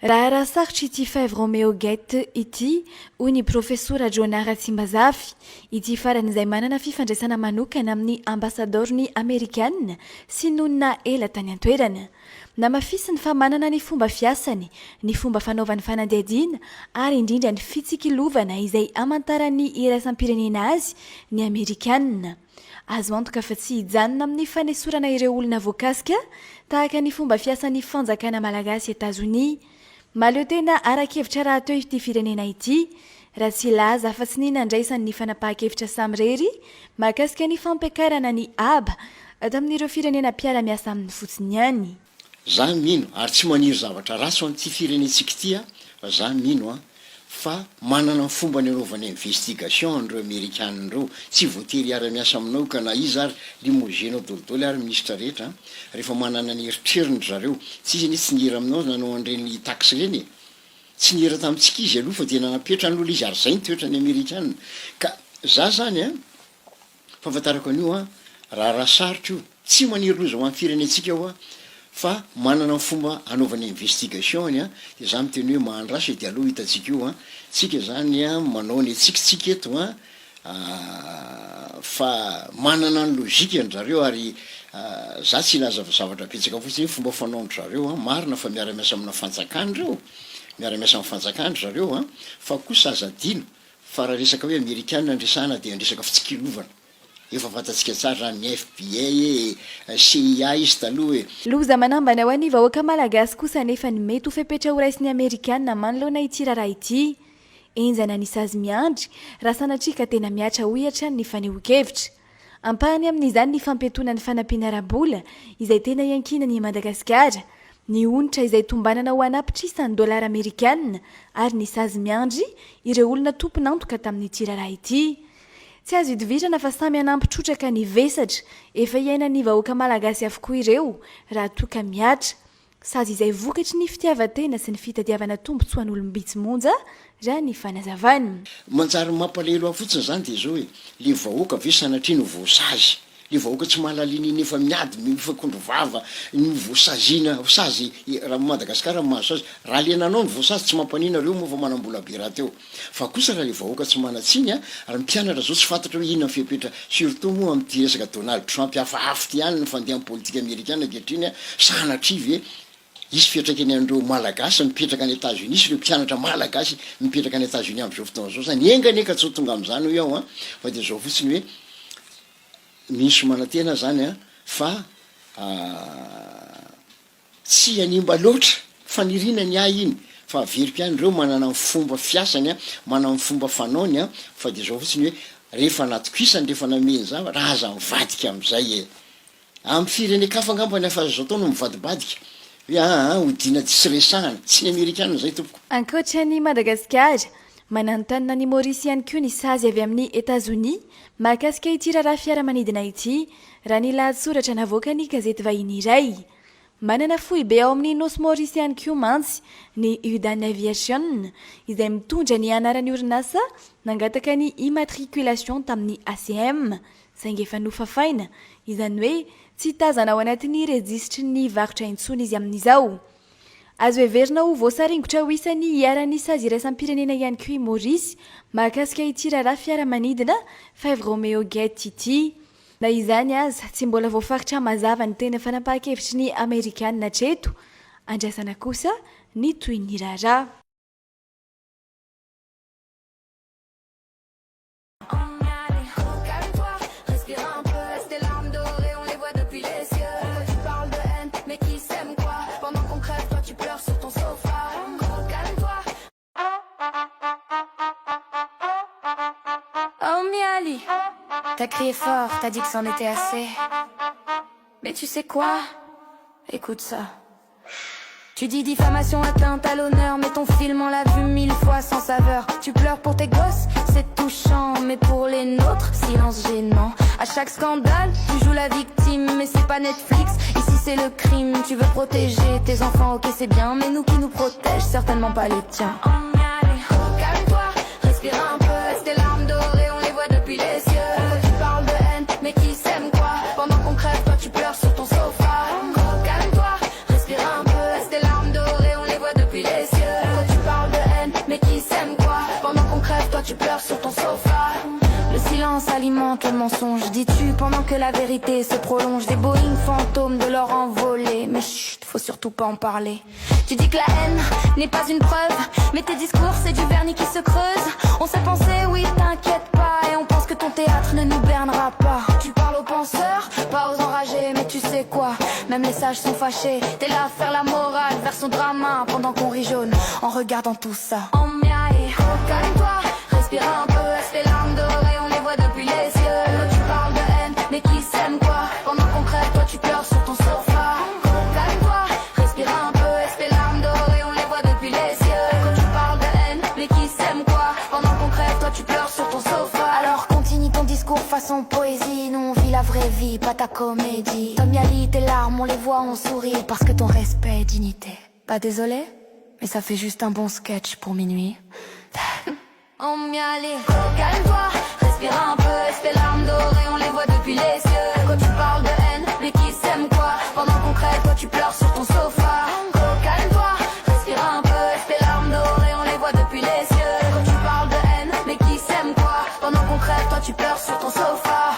raha rasarotra ity Five Romeo Get ity hoy ny profesora Jonara Tsimbazafy ity faran'izay manana fifandraisana manokana amin'ny ambasadorny Amerikanina sy nonina ela tany an-toerana. Namafisiny fa manana ny fomba fiasany, ny fomba fanaovany fanadihadiana ary indrindra ny fitsikilovana izay amantarany iraisam-pirenena azy ny Amerikanina. Azo antoka fa tsy hijanona amin'ny fanesorana ireo olona voakasika tahaka ny fomba fiasan'ny fanjakana malagasy Etazonia. Maleo tena arakevitra raha teo ity firenena ity raha tsy laza fa tsy ninandraisan'ny fanapahan-kevitra samirery mahakasika ny fampiakarana ny aba tamin'ireo firenena mpiara-miasa amin'ny fotsiny ihany. Za mino ary tsy maniry zavatra ratsy ho an'ity firenentsika ity fa za mino fa manana ny fomba ny anaovana investigation andreo Amerikanina reo tsy voatery ara-miasa aminao ka na izy ary limogenao dolidoly ary ministra rehetra rehefa manana ny eritreriny zareo tsy izy tsy nihira aminao nanao an'ireny taxe reny tsy nihira tamintsika izy aloha fa dia nanapetra n'olo izy ary zay ny toetra ny Amerikanina ka za zany fahafantarako an'io raha sarotra io tsy maniry loza ho amin'ny firenentsika ao fa manana ny fomba anaovana investigation dia za miteny hoe mahandrasa dia aloha hitatsika io tsika zany manao ny atsikitsika eto fa manana ny logika an'zareo ary za tsy ilaza zavatra petsaka fotsiny fomba fanaondry zareo marina fa miara-miasa amina fanjakana reo miara-miasa amin'ny fanjakana zareo fa kosa azadino fa raha resaka hoe Amerikanina andresana dia andresaka fitsikilovana efa fantatsika tsara ny FBI CIA izy taloha loza manambana ho an'ny vahoaka malagasy kosa nefa ny mety ho fepetra ho raisin'ny Amerikanina manoloana ity raharaha ity enjana ny sazy miandry raha sanatrika tena miatra ohatra ny fanehoan-kevitra ampahany amin'izany ny fampiatona ny fanampiana rabola izay tena iankinany Madagasikara ny onitra izay tombanana ho anapitrisany dolara Amerikanina ary ny sazy miandry ireo olona tomponantoka tamin'ity raharaha ity. Tsy azo hidivirana fa samy anampitrotraka ny vesatra efa iainan'ny vahoaka malagasy avokoa ireo raha toka miatra sazy izay vokatry ny fitiavan-tena sy ny fitadiavana tombontsoa an'olom-bitsy monja raha ny fanazavany. Manjary mampalahelo fotsiny zany dia zao hoe le vahoaka ve sanatriny voasazy le vahoaka tsy mahalaliana iny efa miady mifakondro vava ny voasazina sazy raha Madagasikara mahazo azy raha lenanao ny voasazy tsy mampanina reo moa fa manambola be raha teo fa kosa raha le vahoaka tsy manatsiny ary mpianatra zao tsy fantatra hoe inona ny fiapetra surtout moa amin'ity resaka Donald Trump hafahafa ty ihany ny fandehan'ny politika Amerikanina ankehitriny sanatrivy izy fiatraikany andreo malagasy mipetraka any États-Unis ireo mpianatra malagasy mipetraka any États-Unis amin'izao fotoana zao zany enganeka tsy ho tonga amin'izany hoe ao fa dia zao fotsiny hoe misy manantena zany fa tsy animba loatra fanirina ny iny fa veriky ihany reo manana ny fomba fiasany manana ny fomba fanaony fa dia zao fotsiny hoe rehefa natokisany rehefa nameny zava raha aza mivadika amin'izay amin'ny fireneka angambany afa zao tao no mivadibadika hoe hodina tsy resahana tsy ny Amerikanina zay tompoko. Ankoatran'ny Madagasikara manantanina ny Maurice ihany koa ny sazy avy amin'ny Etazonia mahakasika ity raharaha fiaramanidina ity raha ny lahatsoratra navoaka ny gazety vahiny iray. Manana fohy be ao amin'ny nosy Maurice ihany koa mantsy ny UDAN Aviation izay mitondra ny anaran'ny orinasa nangataka ny immatriculation tamin'ny ACM saingy efa nofafaina izany hoe tsy tazana ao anatin'ny rejistry ny varotra intsony izy amin'izao. Azo heverina ho voasaringotra ho isan'ny hiaran'ny sazy iraisam-pirenena ihany koa i Maurice mahakasika ity raharaha fiaramanidina Five Romeo Get ity. Na izany aza tsy mbola voafaritra mazava ny tena fanapahan-kevitry ny Amerikanina hatreto andrasana kosa ny toy ny raharaha. T'as crié fort, t'as dit que c'en était assez. Mais tu sais quoi? Écoute ça. Tu dis diffamation, atteinte à l'honneur, mais ton film on l'a vu 1000 fois sans saveur. Tu pleures pour tes gosses, c'est touchant, mais pour les nôtres, silence gênant. À chaque scandale, tu joues la victime, mais c'est pas Netflix, ici c'est le crime. Tu veux protéger tes enfants, ok c'est bien, mais nous qui nous protègent, certainement pas les tiens. Calme-toi, respire un peu, tes larmes dorées, on les voit depuis les cieux. Mais qui s'aime quoi? Pendant qu'on crève, toi tu pleures sur ton sofa. Calme-toi, respire un peu, tes larmes dorées, on les voit depuis les cieux. alimente le mensonge, dis-tu, pendant que la vérité se prolonge. Des Boeing fantômes de leur envolée. Mais chut, faut surtout pas en parler. Tu dis que la haine n'est pas une preuve, mais tes discours c'est du vernis qui se creuse. On s'est pensé, oui t'inquiète pas, et on pense que ton théâtre ne nous bernera pas. Tu parles aux penseurs, pas aux enragés, mais tu sais quoi, même les sages sont fâchés. T'es là à faire la morale vers son drama, pendant qu'on rit jaune en regardant tout ça. Oh miaille, calme-toi, respire un peu, laisse les larmes dorées, on les voit depuis les cieux. L'autre tu parles de haine, mais qui s'aime quoi, pendant qu'on crève, toi tu pleures sur ton sofa. Calme-toi, respire un peu, laisse les larmes dorées, on les voit depuis les cieux. Quand tu parles de haine, mais qui s'aime quoi, pendant qu'on crève, toi tu pleures sur ton sofa. Alors continue ton discours façon poésie, nous on vit la vraie vie, pas ta comédie. Tom Yali, tes larmes, on les voit, on sourit, parce que ton respect est dignité. Pas désolé, mais ça fait juste un bon sketch pour minuit. Oh miali, calme-toi, respire un peu, laisse tes larmes dorées, on les voit depuis les cieux. Quand tu parles de haine, mais qui s'aime quoi, pendant qu'on crève, toi tu pleures sur ton sofa. Calme-toi, respire un peu, laisse tes larmes dorées, on les voit depuis les cieux. Quand tu parles de haine, mais qui s'aime quoi, pendant qu'on crève, toi tu pleures sur ton sofa.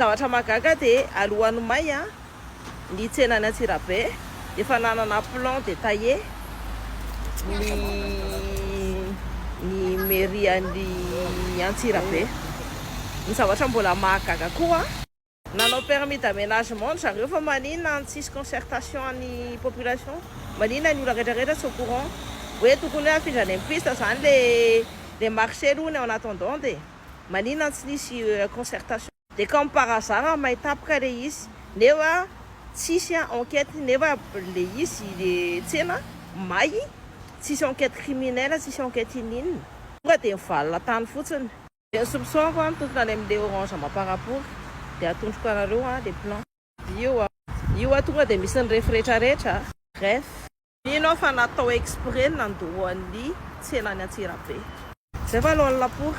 Zavatra magaga dia alohan'ny may ny tsenany Antsirabe efa nanana plan détaillé ny mairie an'ny Antsirabe. Ny zavatra mbola mahagaga koa nanao permis d'aménagement zareo fa maninona ny tsisy concertation an'ny population, maninona ny olona rehetrarehetra tsy au courant hoe tokony hoe afindra any piste zany le marché aloha ny en attendant dia maninona tsy nisy concertation. Dia comme par hasard mahitapaka le izy nefa tsisy enquête, nefa le izy le tsena may tsisy enquête criminelle, tsisy enquête ininona, tonga dia mivalona tany fotsiny. Dia soupçon mitotona any amin'le orange mamparapory dia atondroko anareo le plan io tonga dia misy ny rehetrarehetra. Bref, mino fa natao exprès nandohan'ny tsenany Antsirabe. Zay fa alohan'ny lapory.